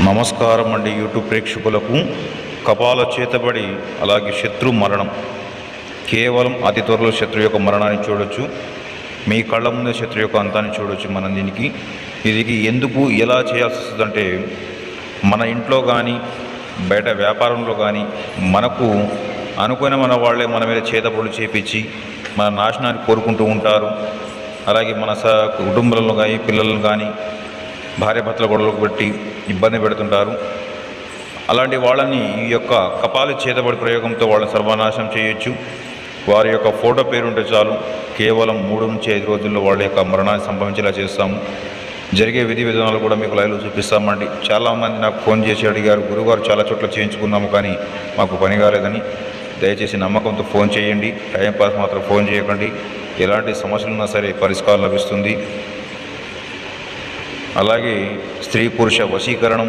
నమస్కారం అండి యూట్యూబ్ ప్రేక్షకులకు. కపాల చేతబడి అలాగే శత్రు మరణం. కేవలం అతి త్వరలో శత్రు యొక్క మరణాన్ని చూడొచ్చు, మీ కళ్ళ ముందే శత్రు యొక్క అంతాన్ని చూడొచ్చు. మనం ఇది ఎందుకు ఎలా చేయాల్సి వస్తుందంటే, మన ఇంట్లో కానీ బయట వ్యాపారంలో కానీ మనకు అనుకున్న మన వాళ్ళే మన మీద చేతబడులు చేపించి మన నాశనాన్ని కోరుకుంటూ ఉంటారు. అలాగే మన కుటుంబంలో కానీ పిల్లలను కానీ భార్యాభర్తల గొడవలకు పెట్టి ఇబ్బంది పెడుతుంటారు. అలాంటి వాళ్ళని ఈ యొక్క కపాలి చేతబడి ప్రయోగంతో వాళ్ళని సర్వనాశనం చేయొచ్చు. వారి యొక్క ఫోటో పేరుంటే చాలు, కేవలం 3 నుంచి 5 రోజుల్లో వాళ్ళ యొక్క మరణాన్ని సంభవించేలా చేస్తాము. జరిగే విధి విధానాలు కూడా మీకు లైవ్లో చూపిస్తామండి. చాలామంది నాకు ఫోన్ చేసి అడిగారు, గురుగారు చాలా చోట్ల చేయించుకున్నాము కానీ మాకు పని కాలేదని. దయచేసి నమ్మకంతో ఫోన్ చేయండి, టైంపాస్ మాత్రం ఫోన్ చేయకండి. ఎలాంటి సమస్యలున్నా సరే పరిష్కారం లభిస్తుంది. అలాగే స్త్రీ పురుష వశీకరణం,